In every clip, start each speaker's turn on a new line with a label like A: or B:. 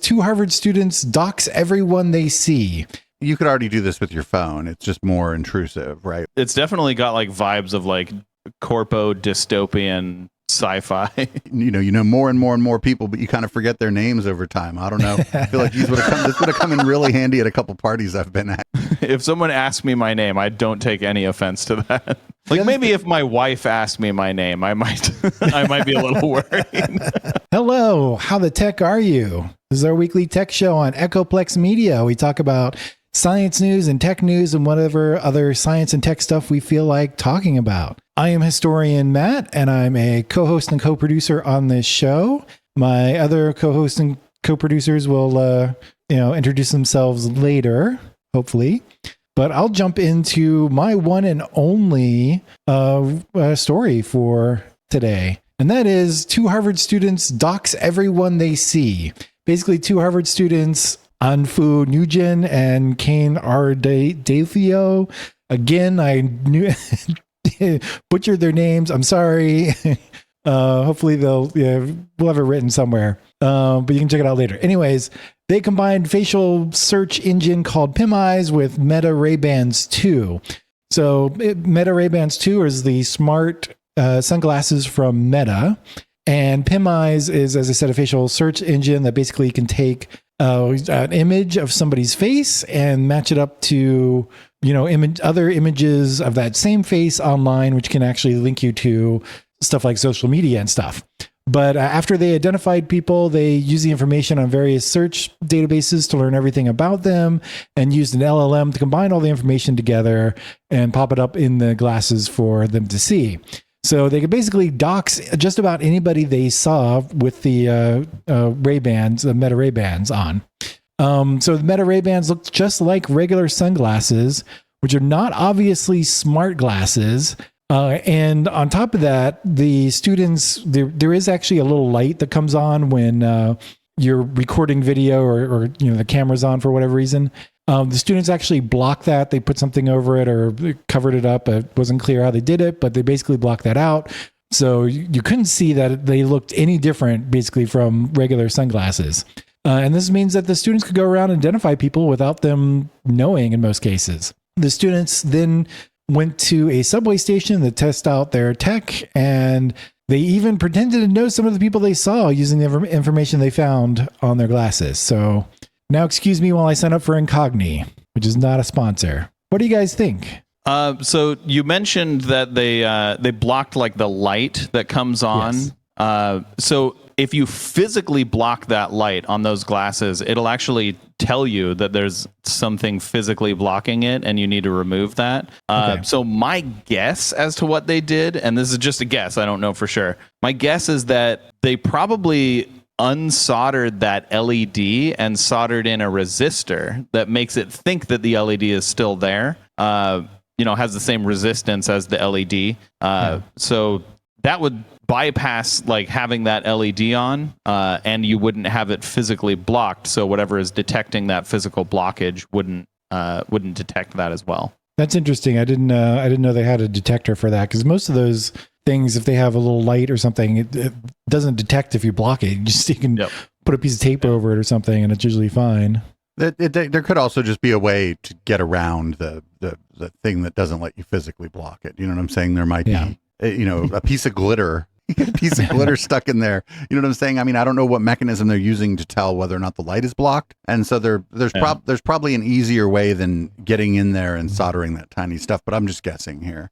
A: Two Harvard students dox everyone they see.
B: You could already do this with your phone. It's just more intrusive, right?
C: It's definitely got like vibes of like corpo dystopian sci-fi.
B: You know more and more people, but you kind of forget their names over time. I don't know. I feel like this would have come in really handy at a couple parties I've been at.
C: If someone asks me my name, I don't take any offense to that. Like maybe if my wife asked me my name, I might be a little worried.
A: Hello, how the tech are you? This is our weekly tech show on Eplex Media. We talk about science news and tech news and whatever other science and tech stuff we feel like talking about. I am historian Matt, and I'm a co-host and co-producer on this show. My other co-hosts and co-producers will, introduce themselves later, hopefully. But I'll jump into my one and only story for today. And that is two Harvard students dox everyone they see. Basically, two Harvard students, Anfu Nugent and Kane R. Dalthio. Again, I butchered their names. I'm sorry. Hopefully we'll have it written somewhere. But you can check it out later. Anyways, they combined facial search engine called PimEyes with Meta Ray-Bans 2. So Meta Ray-Bans 2 is the smart sunglasses from Meta. And PimEyes is, as I said, a facial search engine that basically can take an image of somebody's face and match it up to, other images of that same face online, which can actually link you to stuff like social media and stuff. But after they identified people, they used the information on various search databases to learn everything about them and used an LLM to combine all the information together and pop it up in the glasses for them to see. So they could basically dox just about anybody they saw with the Ray-Bans, the Meta Ray-Bans on. So the Meta Ray-Bans look just like regular sunglasses, which are not obviously smart glasses. And on top of that, the students, there is actually a little light that comes on when you're recording video or the camera's on for whatever reason. The students actually blocked that. They put something over it or covered it up. It wasn't clear how they did it, but they basically blocked that out. So you couldn't see that they looked any different basically from regular sunglasses. And this means that the students could go around and identify people without them knowing in most cases. The students then went to a subway station to test out their tech, and they even pretended to know some of the people they saw using the information they found on their glasses. So now excuse me while I sign up for Incogni, which is not a sponsor. What do you guys think?
C: So you mentioned that they blocked like the light that comes on. Yes. So if you physically block that light on those glasses, it'll actually tell you that there's something physically blocking it and you need to remove that. Okay. So my guess as to what they did, and this is just a guess, I don't know for sure. My guess is that they probably unsoldered that LED and soldered in a resistor that makes it think that the LED is still there. Has the same resistance as the LED. So that would bypass like having that LED on, and you wouldn't have it physically blocked. So whatever is detecting that physical blockage wouldn't detect that as well.
A: That's interesting. I didn't know they had a detector for that, because most of those things, if they have a little light or something, it doesn't detect if you block it. You can put a piece of tape over it or something, and it's usually fine.
B: There could also just be a way to get around the thing that doesn't let you physically block it. You know what I'm saying? There might be a piece of glitter. Stuck in there. You know what I'm saying? I mean, I don't know what mechanism they're using to tell whether or not the light is blocked. And so there's probably an easier way than getting in there and soldering that tiny stuff. But I'm just guessing here.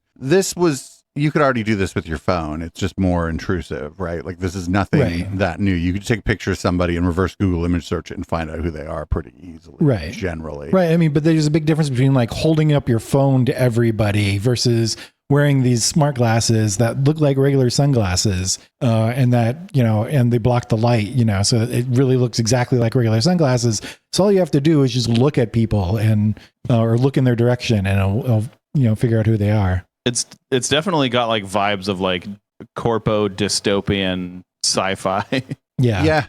B: You could already do this with your phone. It's just more intrusive, right? Like this is nothing that new. You could take a picture of somebody and reverse Google image search it and find out who they are pretty easily. Right. Generally.
A: Right. I mean, but there's a big difference between like holding up your phone to everybody versus wearing these smart glasses that look like regular sunglasses, and that, and they block the light, so it really looks exactly like regular sunglasses. So all you have to do is just look at people and, or look in their direction, and it'll figure out who they are.
C: It's definitely got like vibes of like corpo dystopian sci-fi.
A: Yeah.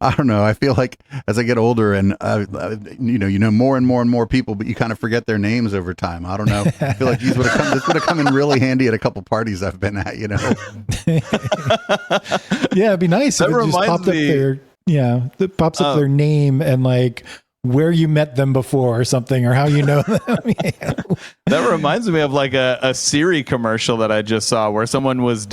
B: I don't know. I feel like as I get older and, more and more people, but you kind of forget their names over time. I don't know. I feel like this would have come in really handy at a couple parties I've been at,
A: Yeah, it'd be nice if it just popped up there. Yeah, that pops up their name and like where you met them before or something, or how you know them.
C: That reminds me of like a Siri commercial that I just saw where someone was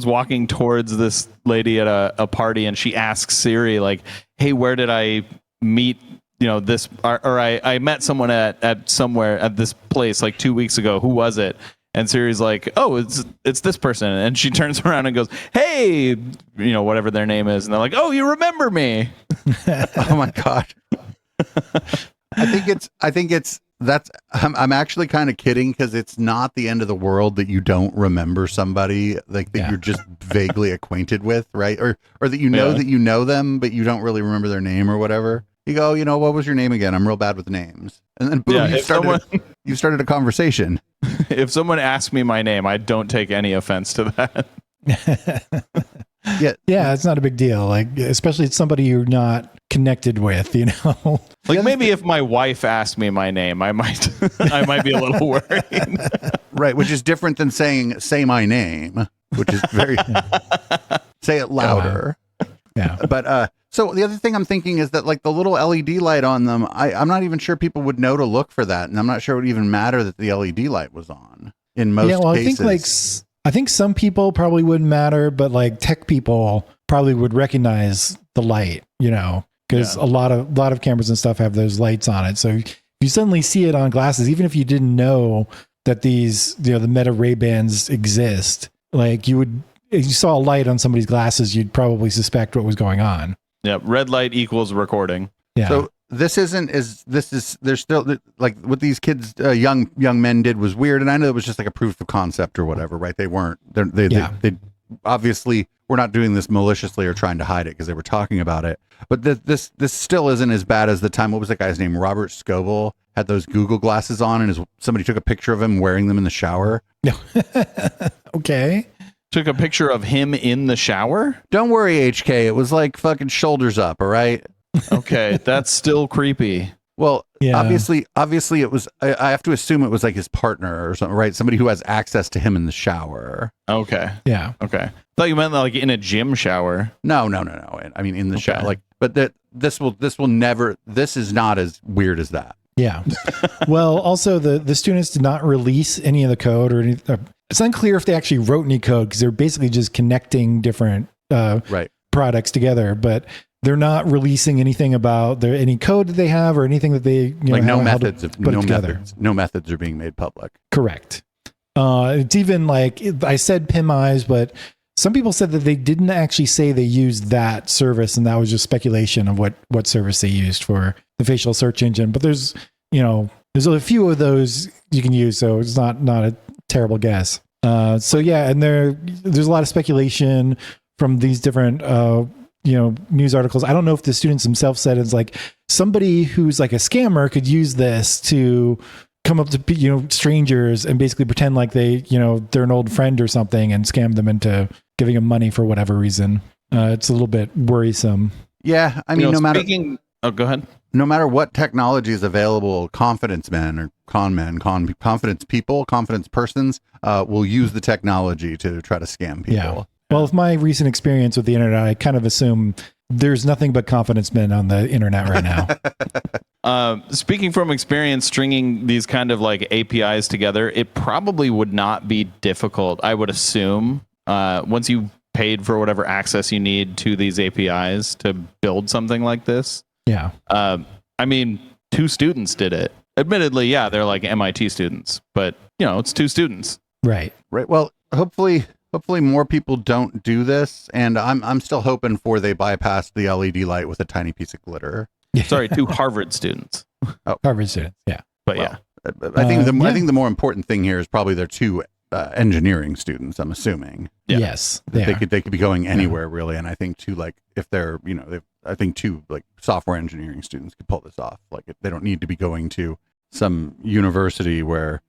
C: walking towards this lady at a party, and she asks Siri like, "Hey, where did I meet, this, or I met someone at somewhere at this place like 2 weeks ago. Who was it?" And Siri's like, "Oh, it's this person." And she turns around and goes, "Hey," whatever their name is. And they're like, "Oh, you remember me."
B: Oh my God. I think it's I'm actually kind of kidding, because it's not the end of the world that you don't remember somebody like that you're just vaguely acquainted with, right? Or that that you know them, but you don't really remember their name or whatever. You go, what was your name again? I'm real bad with names. And then boom, you started a conversation.
C: If someone asks me my name, I don't take any offense to that.
A: Yeah, it's not a big deal. Like, especially it's somebody you're not connected with,
C: Like maybe if my wife asked me my name, I might be a little worried.
B: Right, which is different than saying "say my name," which is very say it louder.
A: Yeah.
B: But so the other thing I'm thinking is that like the little LED light on them, I'm not even sure people would know to look for that, and I'm not sure it would even matter that the LED light was on in most cases.
A: I think some people probably wouldn't matter, but like tech people probably would recognize the light, because a lot of cameras and stuff have those lights on it. So if you suddenly see it on glasses, even if you didn't know that these, the Meta Ray-Bans exist, like if you saw a light on somebody's glasses, you'd probably suspect what was going on.
C: Yeah, red light equals recording.
A: Yeah.
B: So there's still like what these kids, young men did was weird, and I know it was just like a proof of concept or whatever, right? They obviously were not doing this maliciously or trying to hide it because they were talking about it. But this still isn't as bad as the time. What was that guy's name? Robert Scoble had those Google glasses on, and somebody took a picture of him wearing them in the shower.
A: Okay.
C: Took a picture of him in the shower?
B: Don't worry, HK. It was like fucking shoulders up, all right?
C: Okay, that's still creepy.
B: Well, obviously it was, I have to assume it was like his partner or something, right? Somebody who has access to him in the shower.
C: Okay.
A: Yeah.
C: Okay. I thought you meant like in a gym shower.
B: No. I mean, in the shower. Like, but this is not as weird as that.
A: Yeah. Well, also the students did not release any of the code or any. It's unclear if they actually wrote any code because they're basically just connecting different products together, but they're not releasing anything about any code that they have or anything that they
B: no methods are being made public.
A: Correct. It's even like I said PIM-eyes, but some people said that they didn't actually say they used that service, and that was just speculation of what service they used for the facial search engine. But there's a few of those you can use, so it's not a terrible guess. So yeah, and there's a lot of speculation from these different news articles. I don't know if the students themselves said it's like somebody who's like a scammer could use this to come up to strangers and basically pretend like they're an old friend or something and scam them into giving them money for whatever reason. It's a little bit worrisome.
B: Yeah, I mean,
C: go ahead.
B: No matter what technology is available, confidence men or confidence people, confidence persons will use the technology to try to scam people.
A: Yeah. Well, with my recent experience with the internet, I kind of assume there's nothing but confidence men on the internet right now.
C: Speaking from experience, stringing these kind of like APIs together, it probably would not be difficult, I would assume, once you paid for whatever access you need to these APIs to build something like this.
A: Yeah.
C: I mean, 2 students did it. Admittedly, yeah, they're like MIT students, but it's 2 students.
A: Right.
B: Right. Well, hopefully more people don't do this, and I'm still hoping they bypass the LED light with a tiny piece of glitter.
C: Sorry, 2 Harvard students.
A: Oh, Harvard students. Yeah.
C: But
B: I think the more important thing here is probably they're 2 engineering students. I'm assuming.
A: Yeah. Yes,
B: they could be going anywhere really, and I think 2 if they're I think 2 software engineering students could pull this off. Like they don't need to be going to some university where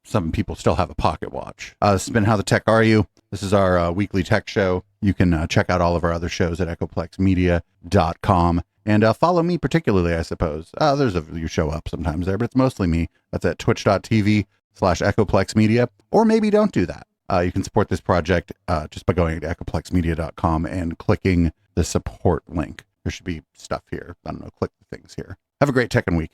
B: some people still have a pocket watch. This has been How the Tech Are You? This is our weekly tech show. You can check out all of our other shows at echoplexmedia.com. And follow me particularly, I suppose. There's you show up sometimes there, but it's mostly me. That's at twitch.tv/echoplexmedia. Or maybe don't do that. You can support this project just by going to echoplexmedia.com and clicking the support link. There should be stuff here. I don't know, click the things here. Have a great tech and week.